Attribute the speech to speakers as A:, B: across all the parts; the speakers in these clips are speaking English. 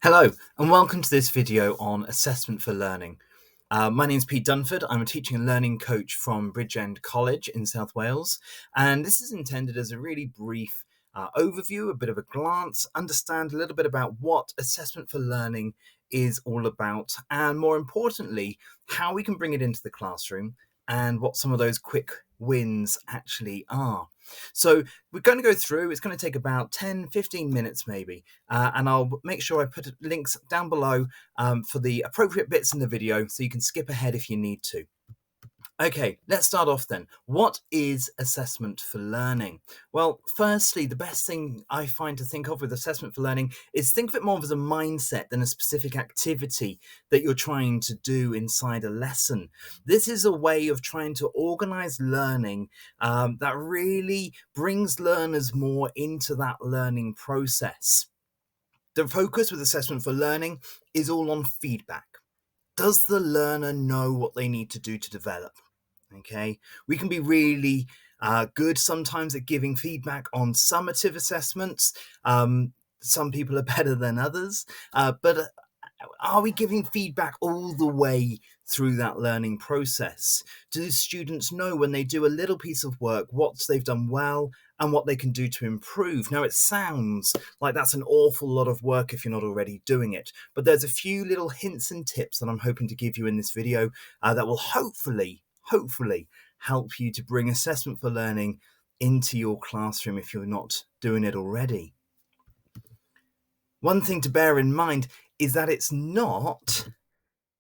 A: Hello and welcome to this video on assessment for learning. My name is Pete Dunford. I'm a teaching and learning coach from Bridgend College in South Wales, and this is intended as a really brief overview, a bit of a glance, understand a little bit about what assessment for learning is all about, and more importantly, how we can bring it into the classroom and what some of those quick wins actually are. So we're going to go through, it's going to take about 10-15 minutes maybe, and I'll make sure I put links down below for the appropriate bits in the video so you can skip ahead if you need to. Okay, let's start off then. What is assessment for learning? Well, firstly, the best thing I find to think of with assessment for learning is think of it more as a mindset than a specific activity that you're trying to do inside a lesson. This is a way of trying to organize learning that really brings learners more into that learning process. The focus with assessment for learning is all on feedback. Does the learner know what they need to do to develop? Okay, we can be really good sometimes at giving feedback on summative assessments. Some people are better than others, but are we giving feedback all the way through that learning process? Do students know when they do a little piece of work what they've done well and what they can do to improve? Now, it sounds like that's an awful lot of work if you're not already doing it, but there's a few little hints and tips that I'm hoping to give you in this video that will hopefully help you to bring assessment for learning into your classroom if you're not doing it already. One thing to bear in mind is that it's not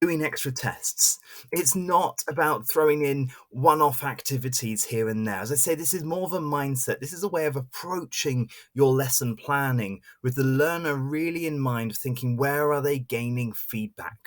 A: doing extra tests. It's not about throwing in one-off activities here and there. As I say, this is more of a mindset. This is a way of approaching your lesson planning with the learner really in mind, thinking, where are they gaining feedback?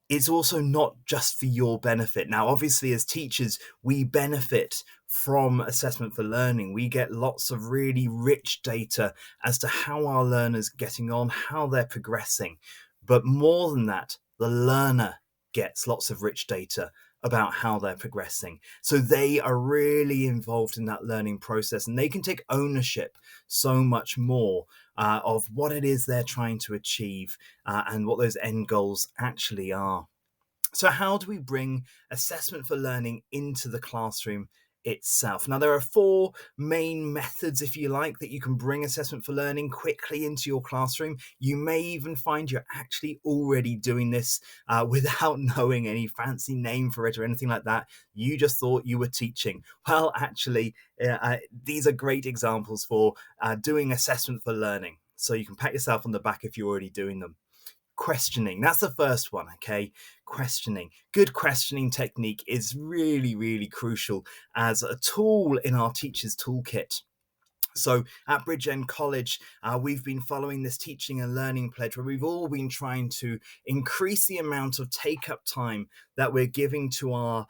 A: It's also not just for your benefit. Now, obviously, as teachers, we benefit from assessment for learning. We get lots of really rich data as to how our learners are getting on, how they're progressing. But more than that, the learner gets lots of rich data about how they're progressing. So they are really involved in that learning process, and they can take ownership so much more of what it is they're trying to achieve and what those end goals actually are. So how do we bring assessment for learning into the classroom itself? Now, there are four main methods, if you like, that you can bring assessment for learning quickly into your classroom. You may even find you're actually already doing this without knowing any fancy name for it or anything like that. You just thought you were teaching. Well, actually, these are great examples for doing assessment for learning. So you can pat yourself on the back if you're already doing them. Questioning, that's the first one. Okay, questioning. Good questioning technique is really crucial as a tool in our teachers toolkit. So at Bridgend College, we've been following this teaching and learning pledge where we've all been trying to increase the amount of take-up time that we're giving to our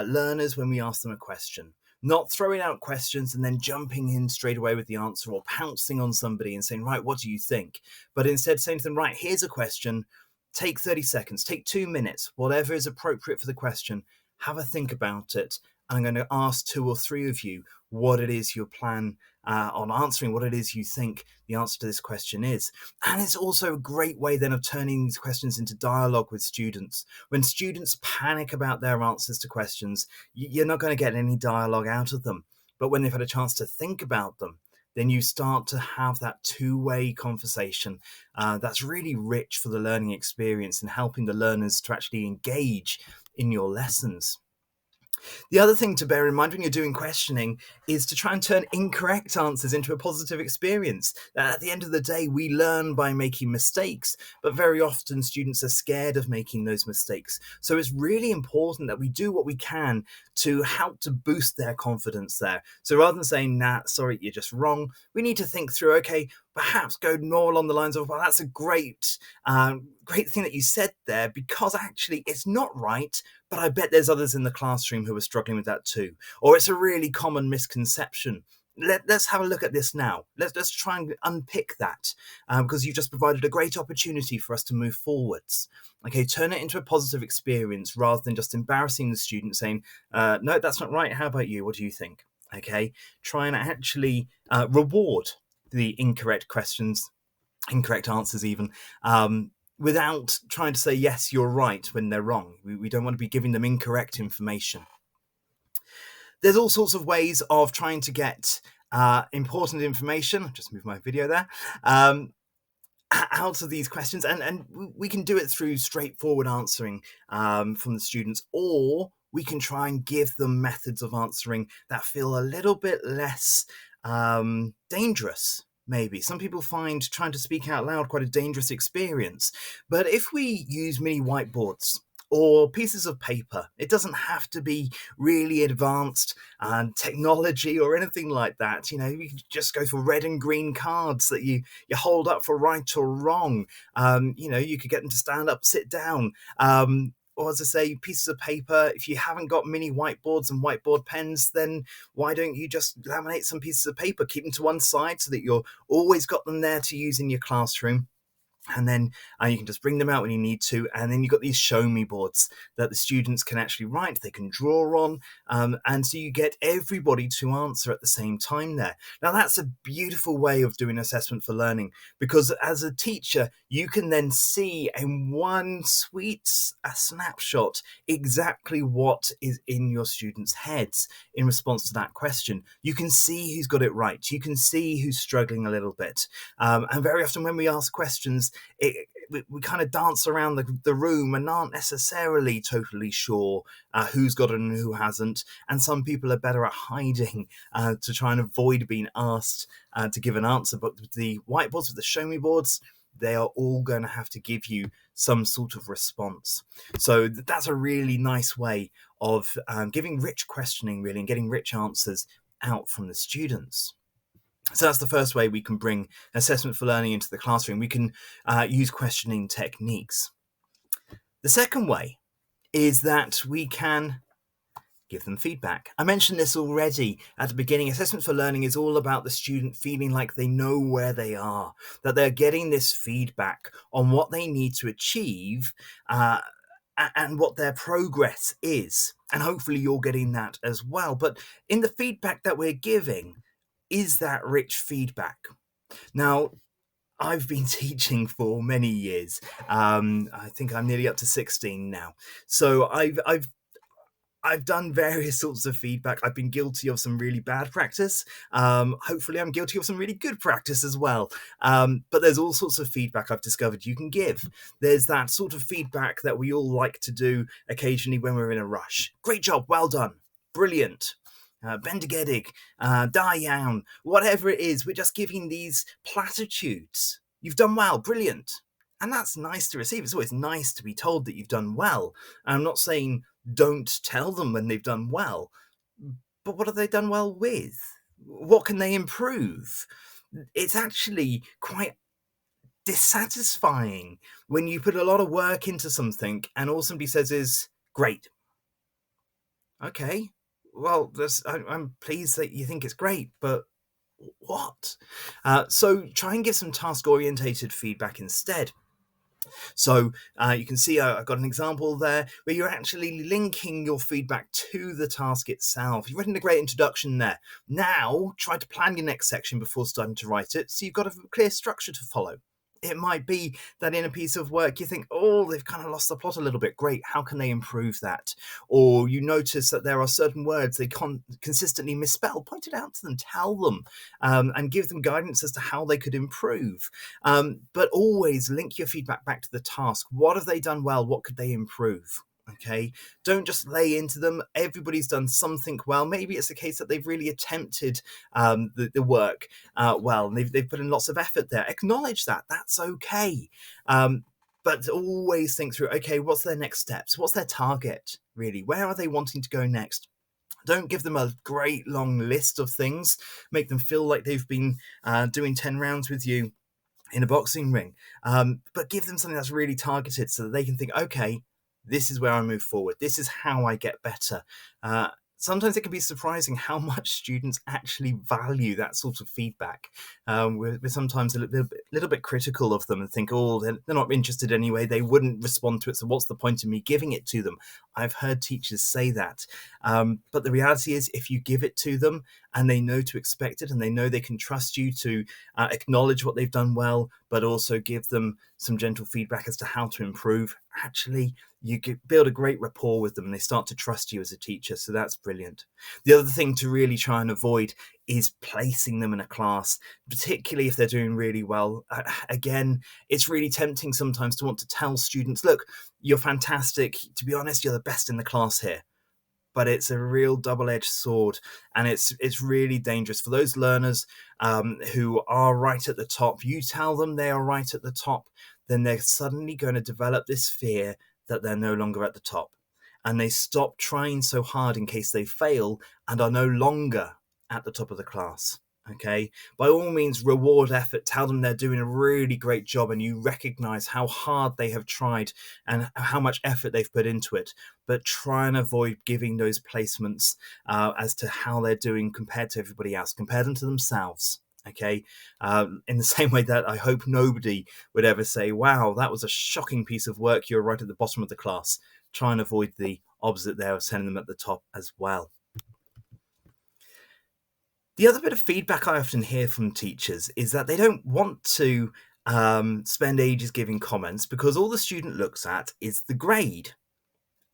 A: learners when we ask them a question. Not throwing out questions and then jumping in straight away with the answer or pouncing on somebody and saying, right, what do you think? But instead saying to them, right, here's a question, take 30 seconds, take 2 minutes, whatever is appropriate for the question, have a think about it. I'm going to ask 2 or 3 of you what it is you plan on answering, what it is you think the answer to this question is. And it's also a great way then of turning these questions into dialogue with students. When students panic about their answers to questions, you're not going to get any dialogue out of them. But when they've had a chance to think about them, then you start to have that two-way conversation that's really rich for the learning experience and helping the learners to actually engage in your lessons. The other thing to bear in mind when you're doing questioning is to try and turn incorrect answers into a positive experience. At the end of the day, we learn by making mistakes, but very often students are scared of making those mistakes. So it's really important that we do what we can to help to boost their confidence there. So rather than saying, nah, sorry, you're just wrong, we need to think through, okay, perhaps go more along the lines of, well, that's a great thing that you said there, because actually it's not right, but I bet there's others in the classroom who are struggling with that too. Or it's a really common misconception. Let's have a look at this now. Let's try and unpick that because you've just provided a great opportunity for us to move forwards. Okay, turn it into a positive experience rather than just embarrassing the student saying, no, that's not right. How about you? What do you think? Okay, try and actually reward the incorrect questions incorrect answers even, without trying to say, yes, you're right, when they're wrong. We don't want to be giving them incorrect information. There's all sorts of ways of trying to get important information. I'll just move my video there. Out of these questions, and we can do it through straightforward answering from the students, or we can try and give them methods of answering that feel a little bit less dangerous. Maybe some people find trying to speak out loud quite a dangerous experience, but if we use mini whiteboards or pieces of paper, it doesn't have to be really advanced technology or anything like that. You know, you can just go for red and green cards that you hold up for right or wrong. You know, you could get them to stand up, sit down. Or as I say, pieces of paper. If you haven't got mini whiteboards and whiteboard pens, then why don't you just laminate some pieces of paper, keep them to one side so that you're always got them there to use in your classroom. And then you can just bring them out when you need to. And then you've got these show me boards that the students can actually write, they can draw on. And so you get everybody to answer at the same time there. Now, that's a beautiful way of doing assessment for learning, because as a teacher, you can then see in one sweet snapshot exactly what is in your students' heads in response to that question. You can see who's got it right. You can see who's struggling a little bit. And very often when we ask questions, we kind of dance around the room and aren't necessarily totally sure who's got it and who hasn't. And some people are better at hiding to try and avoid being asked to give an answer. But with the whiteboards, with the show me boards, they are all going to have to give you some sort of response. So that's a really nice way of giving rich questioning, really, and getting rich answers out from the students. So that's the first way we can bring assessment for learning into the classroom. We can use questioning techniques. The second way is that we can give them feedback. I mentioned this already at the beginning. Assessment for learning is all about the student feeling like they know where they are, that they're getting this feedback on what they need to achieve and what their progress is. And hopefully you're getting that as well. But in the feedback that we're giving, is that rich feedback? Now, I've been teaching for many years. I think I'm nearly up to 16 now. So I've done various sorts of feedback. I've been guilty of some really bad practice. Hopefully I'm guilty of some really good practice as well. But there's all sorts of feedback I've discovered you can give. There's that sort of feedback that we all like to do occasionally when we're in a rush. Great job, well done, brilliant. Bendigedig, Dayan, whatever it is, we're just giving these platitudes. You've done well, brilliant. And that's nice to receive. It's always nice to be told that you've done well. And I'm not saying don't tell them when they've done well, but what have they done well with? What can they improve? It's actually quite dissatisfying when you put a lot of work into something and all somebody says is, great. Okay, well, I'm pleased that you think it's great, but what? So try and give some task-orientated feedback instead. So you can see I've got an example there where you're actually linking your feedback to the task itself. You've written a great introduction there. Now try to plan your next section before starting to write it, so you've got a clear structure to follow. It might be that in a piece of work you think, oh, they've kind of lost the plot a little bit. Great, how can they improve that? Or you notice that there are certain words they consistently misspell. Point it out to them, tell them, and give them guidance as to how they could improve. But always link your feedback back to the task. What have they done well? What could they improve? Okay, don't just lay into them. Everybody's done something well. Maybe it's a case that they've really attempted the work well, and they've put in lots of effort there. Acknowledge that. That's okay. But always think through, okay, what's their next steps? What's their target, really? Where are they wanting to go next? Don't give them a great long list of things. Make them feel like they've been doing 10 rounds with you in a boxing ring. But give them something that's really targeted so that they can think, okay, this is where I move forward. This is how I get better. Sometimes it can be surprising how much students actually value that sort of feedback. We're sometimes a little bit critical of them and think, oh, they're not interested anyway. They wouldn't respond to it. So what's the point of me giving it to them? I've heard teachers say that. But the reality is, if you give it to them and they know to expect it and they know they can trust you to acknowledge what they've done well, but also give them some gentle feedback as to how to improve, actually you build a great rapport with them and they start to trust you as a teacher. So that's brilliant. The other thing to really try and avoid is placing them in a class, particularly if they're doing really well. Again, it's really tempting sometimes to want to tell students, look, you're fantastic. To be honest, you're the best in the class here. But it's a real double-edged sword, and it's really dangerous for those learners who are right at the top. You tell them they are right at the top, then they're suddenly going to develop this fear that they're no longer at the top, and they stop trying so hard in case they fail and are no longer at the top of the class. Okay, by all means, reward effort. Tell them they're doing a really great job and you recognize how hard they have tried and how much effort they've put into it. But try and avoid giving those placements as to how they're doing compared to everybody else. Compare them to themselves. Okay, in the same way that I hope nobody would ever say, wow, that was a shocking piece of work. You're right at the bottom of the class. Try and avoid the opposite there of sending them at the top as well. The other bit of feedback I often hear from teachers is that they don't want to spend ages giving comments because all the student looks at is the grade.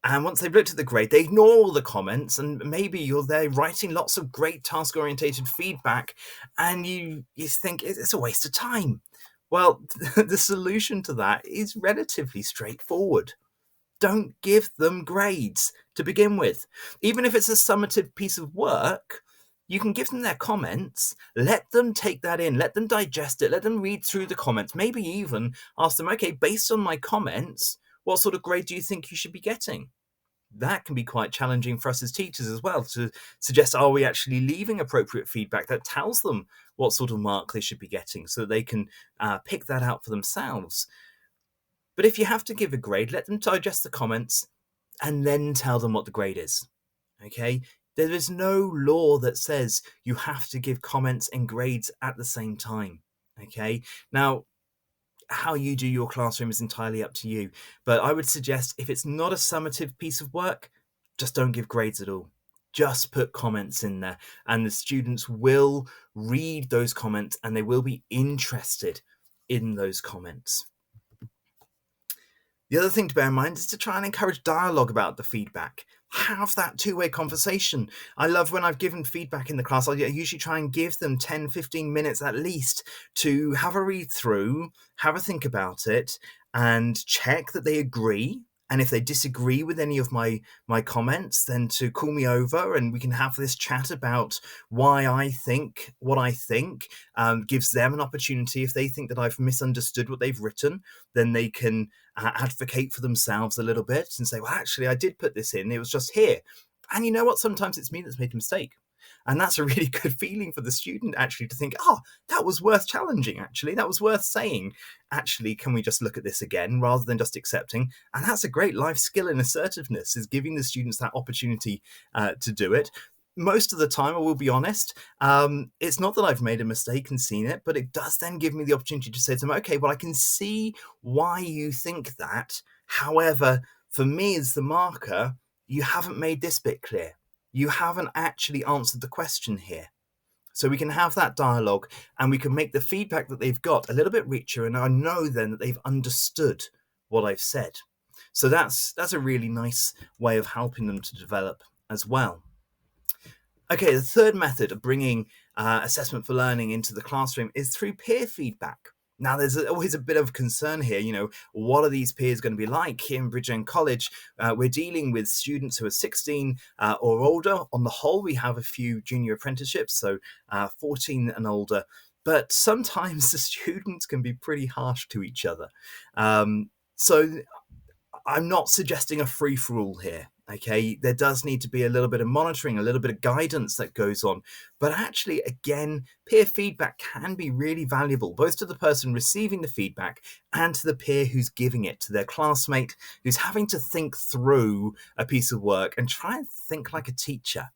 A: And once they've looked at the grade, they ignore all the comments, and maybe you're there writing lots of great task-orientated feedback, and you think it's a waste of time. Well, the solution to that is relatively straightforward. Don't give them grades to begin with. Even if it's a summative piece of work, you can give them their comments, let them take that in, let them digest it, let them read through the comments, maybe even ask them, okay, based on my comments, what sort of grade do you think you should be getting? That can be quite challenging for us as teachers as well, to suggest, are we actually leaving appropriate feedback that tells them what sort of mark they should be getting so that they can pick that out for themselves. But if you have to give a grade, let them digest the comments and then tell them what the grade is. Okay? There is no law that says you have to give comments and grades at the same time. Okay? Now, how you do your classroom is entirely up to you. But I would suggest if it's not a summative piece of work, just don't give grades at all. Just put comments in there, and the students will read those comments and they will be interested in those comments. The other thing to bear in mind is to try and encourage dialogue about the feedback. Have that two-way conversation. I love when I've given feedback in the class, I usually try and give them 10, 15 minutes at least to have a read through, have a think about it, and check that they agree. And if they disagree with any of my comments, then to call me over and we can have this chat about why I think what I think. Gives them an opportunity. If they think that I've misunderstood what they've written, then they can advocate for themselves a little bit and say, well, actually, I did put this in. It was just here. And you know what? Sometimes it's me that's made a mistake. And that's a really good feeling for the student, actually, to think, oh, that was worth challenging, actually. That was worth saying, actually, can we just look at this again, rather than just accepting? And that's a great life skill in assertiveness, is giving the students that opportunity to do it. Most of the time, I will be honest, it's not that I've made a mistake and seen it, but it does then give me the opportunity to say to them, okay, well, I can see why you think that. However, for me as the marker, you haven't made this bit clear. You haven't actually answered the question here. So we can have that dialogue and we can make the feedback that they've got a little bit richer, and I know then that they've understood what I've said. So that's a really nice way of helping them to develop as well. Okay, the third method of bringing assessment for learning into the classroom is through peer feedback. Now, there's always a bit of concern here, what are these peers going to be like? Here in Bridgend College, we're dealing with students who are 16 or older. On the whole, we have a few junior apprenticeships, so 14 and older. But sometimes the students can be pretty harsh to each other. So I'm not suggesting a free-for-all here. Okay, there does need to be a little bit of monitoring, a little bit of guidance that goes on. But actually, again, peer feedback can be really valuable, both to the person receiving the feedback and to the peer who's giving it, to their classmate who's having to think through a piece of work and try and think like a teacher.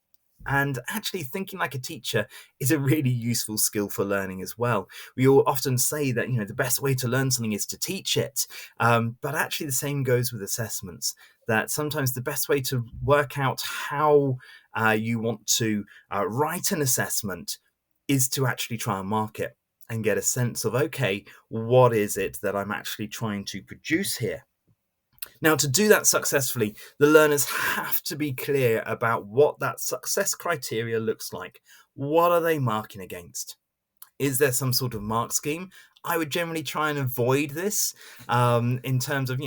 A: And actually thinking like a teacher is a really useful skill for learning as well. We all often say that, the best way to learn something is to teach it. But actually the same goes with assessments, that sometimes the best way to work out how you want to write an assessment is to actually try and mark it. and get a sense of, okay, what is it that I'm actually trying to produce here? Now, to do that successfully, the learners have to be clear about what that success criteria looks like. What are they marking against? Is there some sort of mark scheme? I would generally try and avoid this in terms of,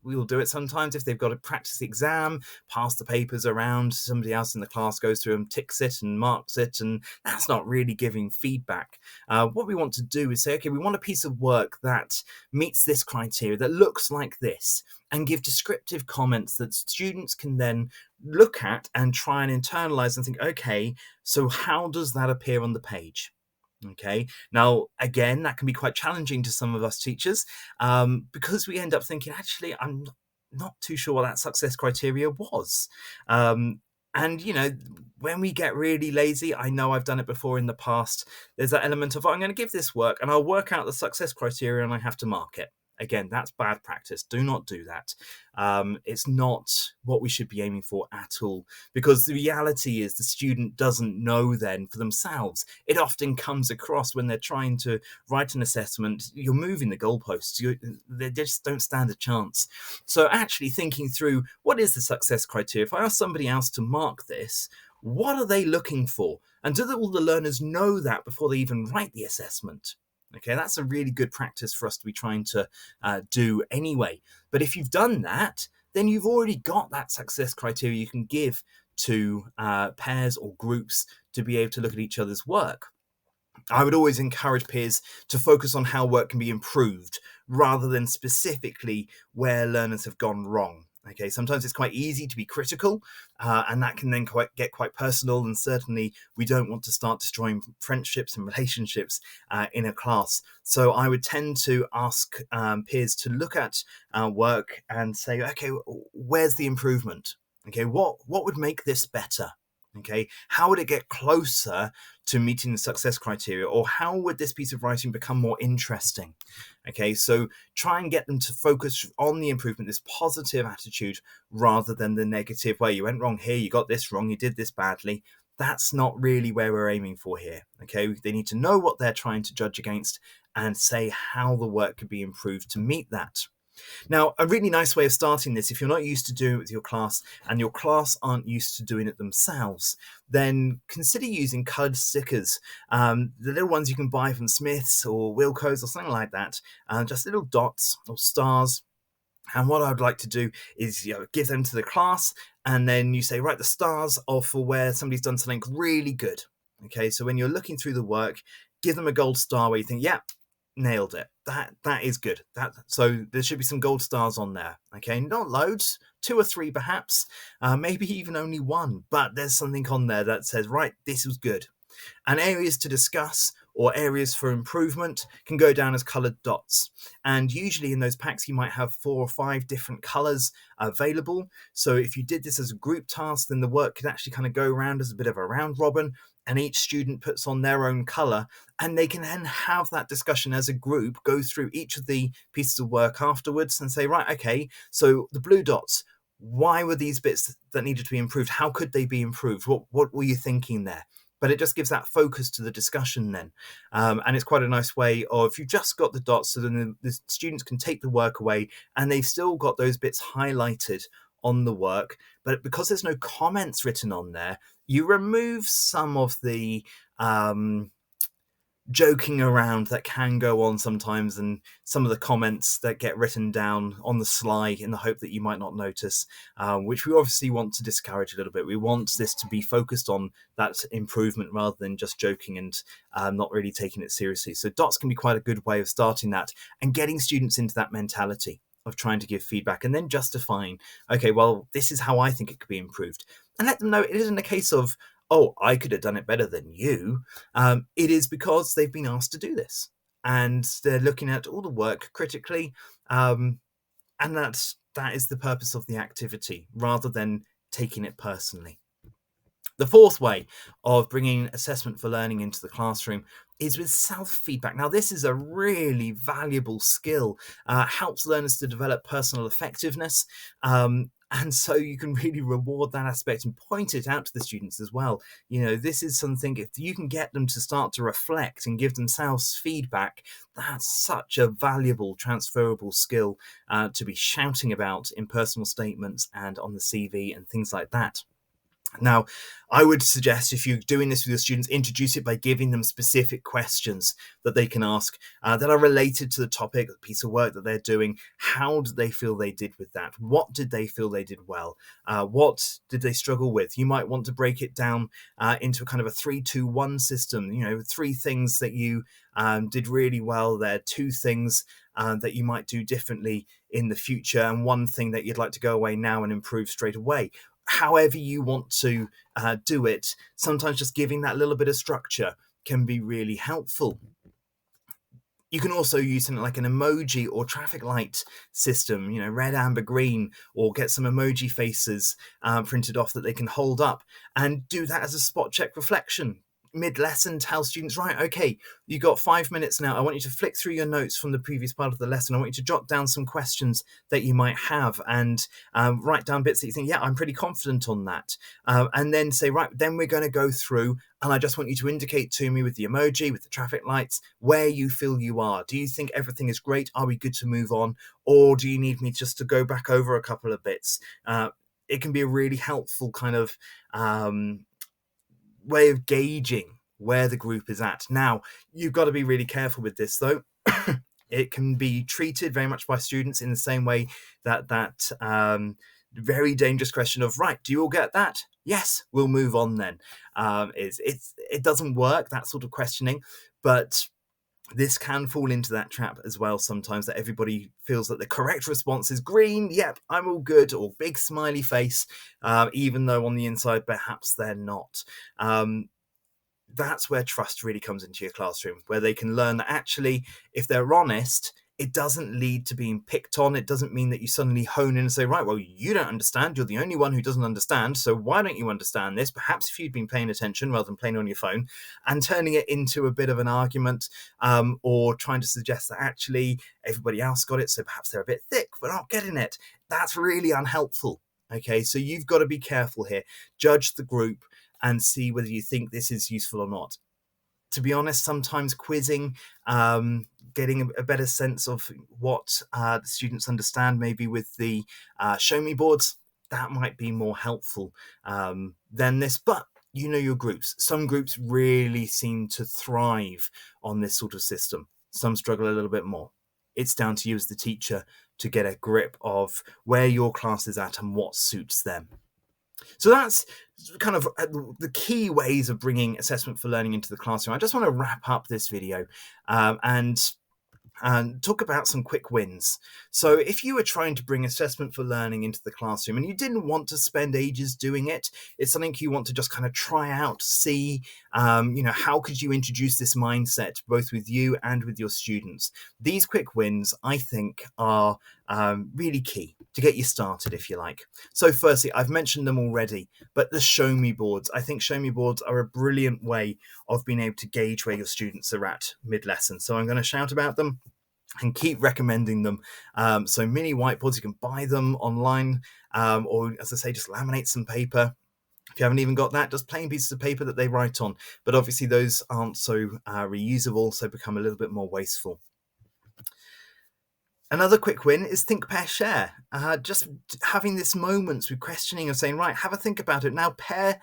A: we'll do it sometimes if they've got a practice exam, pass the papers around, somebody else in the class goes through and ticks it and marks it, and that's not really giving feedback. What we want to do is say, okay, we want a piece of work that meets this criteria, that looks like this, and give descriptive comments that students can then look at and try and internalize and think, okay, so how does that appear on the page? Okay, now again, that can be quite challenging to some of us teachers because we end up thinking, actually, I'm not too sure what that success criteria was. And, when we get really lazy, I know I've done it before in the past, there's that element of, I'm going to give this work and I'll work out the success criteria and I have to mark it. Again, that's bad practice. Do not do that. It's not what we should be aiming for at all, because the reality is the student doesn't know then for themselves. It often comes across when they're trying to write an assessment, you're moving the goalposts. They just don't stand a chance. So actually thinking through, what is the success criteria? If I ask somebody else to mark this, what are they looking for? And do all the learners know that before they even write the assessment? Okay, that's a really good practice for us to be trying to do anyway. But if you've done that, then you've already got that success criteria you can give to pairs or groups to be able to look at each other's work. I would always encourage peers to focus on how work can be improved rather than specifically where learners have gone wrong. Okay, sometimes it's quite easy to be critical, and that can then get quite personal, and certainly we don't want to start destroying friendships and relationships in a class. So I would tend to ask peers to look at work and say, okay, where's the improvement? Okay, what would make this better? Okay, how would it get closer to meeting the success criteria, or how would this piece of writing become more interesting? Okay, so try and get them to focus on the improvement, this positive attitude, rather than the negative, where you went wrong here, you got this wrong, you did this badly. That's not really where we're aiming for here. Okay, they need to know what they're trying to judge against and say how the work could be improved to meet that. Now, a really nice way of starting this, if you're not used to doing it with your class and your class aren't used to doing it themselves, then consider using coloured stickers. The little ones you can buy from Smith's or Wilko's or something like that, just little dots or stars. And what I'd like to do is give them to the class, and then you say, right, the stars are for where somebody's done something really good. Okay, so when you're looking through the work, give them a gold star where you think, yeah, nailed it. That is good. So there should be some gold stars on there. Okay, not loads, 2 or 3 perhaps, maybe even only 1, but there's something on there that says, right, this was good. And areas to discuss or areas for improvement can go down as coloured dots. And usually in those packs, you might have 4 or 5 different colours available. So if you did this as a group task, then the work could actually kind of go around as a bit of a round robin, and each student puts on their own colour, and they can then have that discussion as a group, go through each of the pieces of work afterwards and say, right, okay, so the blue dots, why were these bits that needed to be improved? How could they be improved? What were you thinking there? But it just gives that focus to the discussion then. And it's quite a nice way of, if you've just got the dots, so then the students can take the work away and they've still got those bits highlighted on the work. But because there's no comments written on there, you remove some of the joking around that can go on sometimes, and some of the comments that get written down on the sly in the hope that you might not notice, which we obviously want to discourage a little bit. We want this to be focused on that improvement rather than just joking and not really taking it seriously. So dots can be quite a good way of starting that and getting students into that mentality of trying to give feedback and then justifying, okay, well, this is how I think it could be improved. And let them know it isn't a case of, oh, I could have done it better than you. It is because they've been asked to do this and they're looking at all the work critically. And that is the purpose of the activity rather than taking it personally. The fourth way of bringing assessment for learning into the classroom is with self-feedback. Now, this is a really valuable skill, helps learners to develop personal effectiveness. And so you can really reward that aspect and point it out to the students as well. This is something, if you can get them to start to reflect and give themselves feedback, that's such a valuable transferable skill to be shouting about in personal statements and on the CV and things like that. Now, I would suggest, if you're doing this with your students, introduce it by giving them specific questions that they can ask that are related to the topic, the piece of work that they're doing. How did they feel they did with that? What did they feel they did well? What did they struggle with? You might want to break it down into a kind of a 3-2-1 system. 3 things that you did really well there, 2 things that you might do differently in the future, and 1 thing that you'd like to go away now and improve straight away. However you want to do it, sometimes just giving that little bit of structure can be really helpful. You can also use something like an emoji or traffic light system, red, amber, green, or get some emoji faces printed off that they can hold up and do that as a spot check reflection. Mid-lesson, tell students, right, okay, you got 5 minutes now. I want you to flick through your notes from the previous part of the lesson. I want you to jot down some questions that you might have and write down bits that you think, yeah, I'm pretty confident on that. And then say, right, then we're going to go through, and I just want you to indicate to me with the emoji, with the traffic lights, where you feel you are. Do you think everything is great? Are we good to move on? Or do you need me just to go back over a couple of bits? It can be a really helpful kind of way of gauging where the group is at. Now, you've got to be really careful with this, though. It can be treated very much by students in the same way that very dangerous question of, right, do you all get that? Yes, we'll move on then. It doesn't work, that sort of questioning, but this can fall into that trap as well sometimes, that everybody feels that the correct response is green, yep, I'm all good, or big smiley face, even though on the inside perhaps they're not. That's where trust really comes into your classroom, where they can learn that actually, if they're honest, it doesn't lead to being picked on. It doesn't mean that you suddenly hone in and say, right, well, you don't understand. You're the only one who doesn't understand. So why don't you understand this? Perhaps if you'd been paying attention rather than playing on your phone, and turning it into a bit of an argument, or trying to suggest that actually everybody else got it, so perhaps they're a bit thick but not getting it. That's really unhelpful. Okay, so you've got to be careful here. Judge the group and see whether you think this is useful or not. To be honest, sometimes quizzing, getting a better sense of what the students understand, maybe with the show me boards, that might be more helpful than this. But your groups. Some groups really seem to thrive on this sort of system. Some struggle a little bit more. It's down to you as the teacher to get a grip of where your class is at and what suits them. So that's kind of the key ways of bringing assessment for learning into the classroom. I just want to wrap up this video and talk about some quick wins. So if you were trying to bring assessment for learning into the classroom and you didn't want to spend ages doing it, it's something you want to just kind of try out, see, how could you introduce this mindset both with you and with your students? These quick wins, I think, are really key to get you started, if you like. So firstly, I've mentioned them already, but the show me boards. I think show me boards are a brilliant way of being able to gauge where your students are at mid-lesson. So I'm going to shout about them and keep recommending them. So mini whiteboards, you can buy them online, or as I say, just laminate some paper. If you haven't even got that, just plain pieces of paper that they write on. But obviously those aren't so reusable, so become a little bit more wasteful. Another quick win is think, pair, share. Just having this moments with questioning and saying, right, have a think about it. Now pair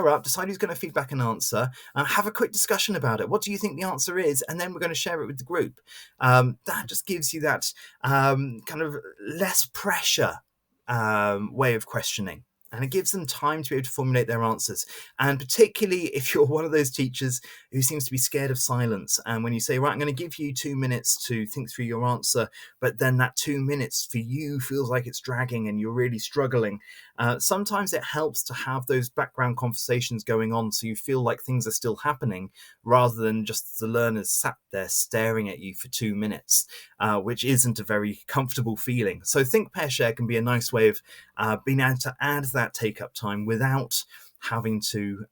A: up, decide who's going to feedback an answer, have a quick discussion about it. What do you think the answer is? And then we're going to share it with the group. That just gives you that kind of less pressure way of questioning. And it gives them time to be able to formulate their answers. And particularly if you're one of those teachers who seems to be scared of silence, and when you say, right, I'm going to give you 2 minutes to think through your answer, but then that 2 minutes for you feels like it's dragging and you're really struggling, sometimes it helps to have those background conversations going on so you feel like things are still happening, rather than just the learners sat there staring at you for 2 minutes, which isn't a very comfortable feeling. So think, pair, share can be a nice way of being able to add that take up time without having to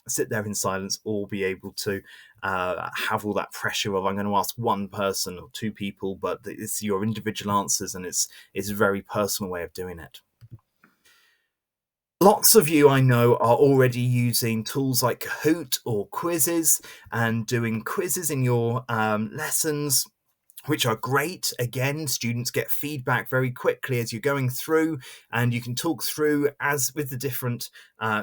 A: sit there in silence, or be able to have all that pressure of, I'm going to ask one person or 2 people, but it's your individual answers, and it's a very personal way of doing it. Lots of you I know are already using tools like Kahoot or quizzes and doing quizzes in your lessons, which are great. Again, students get feedback very quickly as you're going through, and you can talk through as with the different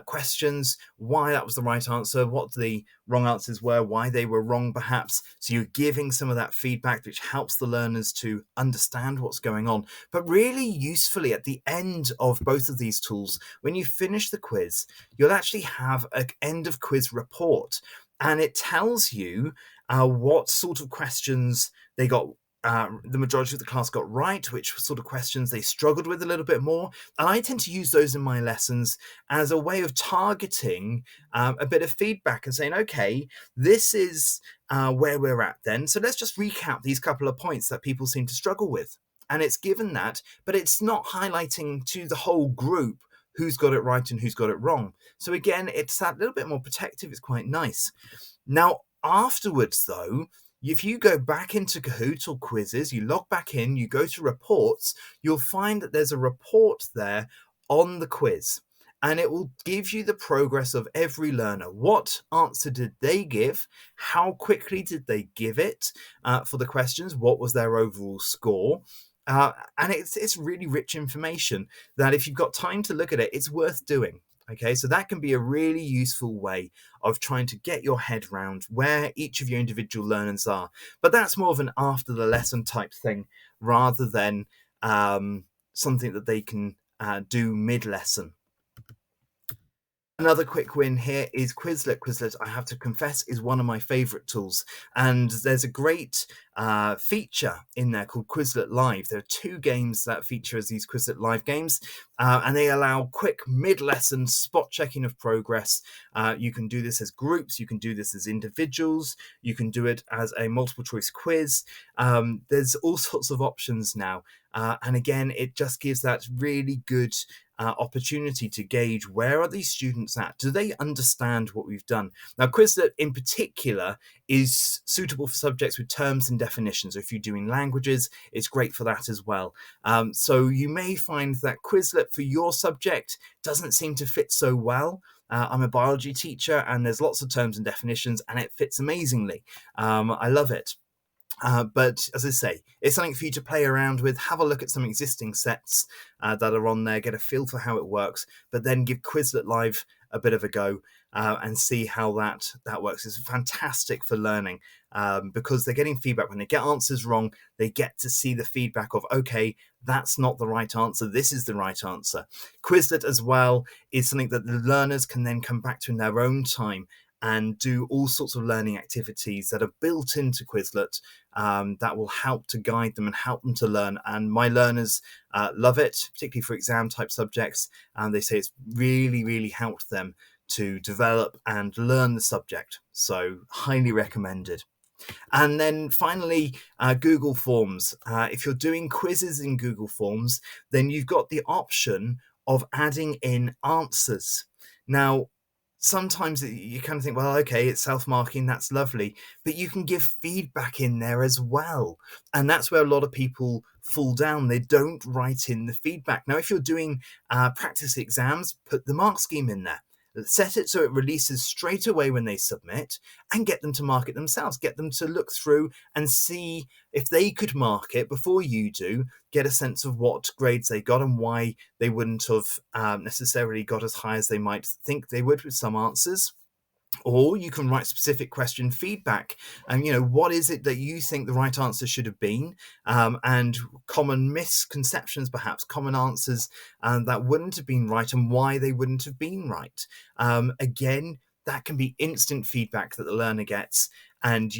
A: questions, why that was the right answer, what the wrong answers were, why they were wrong perhaps. So you're giving some of that feedback, which helps the learners to understand what's going on. But really usefully at the end of both of these tools, when you finish the quiz, you'll actually have an end of quiz report, and it tells you what sort of questions they got. The majority of the class got right, which sort of questions they struggled with a little bit more. And I tend to use those in my lessons as a way of targeting a bit of feedback and saying, okay, this is where we're at then. So let's just recap these couple of points that people seem to struggle with. And it's given that, but it's not highlighting to the whole group who's got it right and who's got it wrong. So again, it's that little bit more protective. It's quite nice. Now, afterwards, though, if you go back into Kahoot or quizzes, you log back in, you go to reports, you'll find that there's a report there on the quiz. And it will give you the progress of every learner. What answer did they give? How quickly did they give it for the questions? What was their overall score? And it's really rich information that if you've got time to look at it, it's worth doing. Okay, so that can be a really useful way of trying to get your head round where each of your individual learners are. But that's more of an after the lesson type thing rather than something that they can do mid-lesson. Another quick win here is Quizlet. Quizlet, I have to confess, is one of my favorite tools. And there's a great feature in there called Quizlet Live. There are 2 games that feature as these Quizlet Live games, and they allow quick mid-lesson spot checking of progress. You can do this as groups. You can do this as individuals. You can do it as a multiple choice quiz. There's all sorts of options now. And again, it just gives that really good opportunity to gauge where are these students at? Do they understand what we've done? Now, Quizlet in particular is suitable for subjects with terms and definitions. So if you're doing languages, it's great for that as well. So you may find that Quizlet for your subject doesn't seem to fit so well. I'm a biology teacher and there's lots of terms and definitions and it fits amazingly. I love it. But as I say, it's something for you to play around with, have a look at some existing sets that are on there, get a feel for how it works, but then give Quizlet Live a bit of a go and see how that works. It's fantastic for learning because they're getting feedback. When they get answers wrong, they get to see the feedback of, okay, that's not the right answer, this is the right answer. Quizlet as well is something that the learners can then come back to in their own time and do all sorts of learning activities that are built into Quizlet that will help to guide them and help them to learn. And my learners love it, particularly for exam type subjects. And they say it's really, really helped them to develop and learn the subject. So highly recommended. And then finally, Google Forms. If you're doing quizzes in Google Forms, then you've got the option of adding in answers. Now, sometimes you kind of think, well, okay, it's self-marking, that's lovely, but you can give feedback in there as well. And that's where a lot of people fall down. They don't write in the feedback. Now, if you're doing practice exams, put the mark scheme in there. Set it so it releases straight away when they submit and get them to mark it themselves. Get them to look through and see if they could mark it before you do, get a sense of what grades they got and why they wouldn't have necessarily got as high as they might think they would with some answers. Or you can write specific question feedback and what is it that you think the right answer should have been, and common misconceptions, perhaps common answers that wouldn't have been right and why they wouldn't have been right. Again, that can be instant feedback that the learner gets, and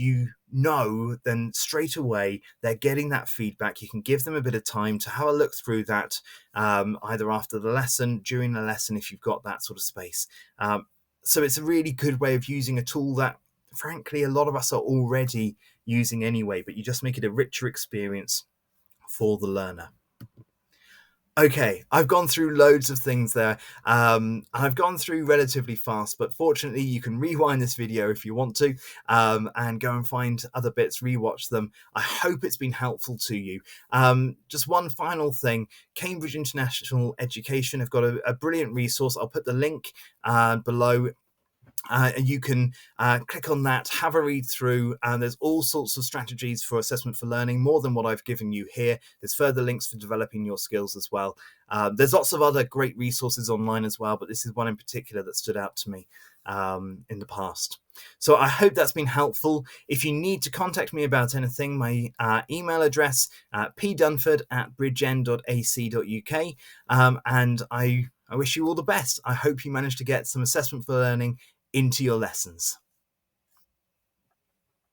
A: then straight away they're getting that feedback. You can give them a bit of time to have a look through that, either after the lesson, during the lesson, if you've got that sort of space. So it's a really good way of using a tool that, frankly, a lot of us are already using anyway, but you just make it a richer experience for the learner. Okay, I've gone through loads of things there. I've gone through relatively fast, but fortunately you can rewind this video if you want to, and go and find other bits, rewatch them. I hope it's been helpful to you. Just one final thing, Cambridge International Education have got a brilliant resource. I'll put the link below. You can click on that, have a read through, and there's all sorts of strategies for assessment for learning, more than what I've given you here. There's further links for developing your skills as well. There's lots of other great resources online as well, but this is one in particular that stood out to me in the past. So I hope that's been helpful. If you need to contact me about anything, my email address, pdunford@bridgend.ac.uk, and I wish you all the best. I hope you manage to get some assessment for learning into your lessons.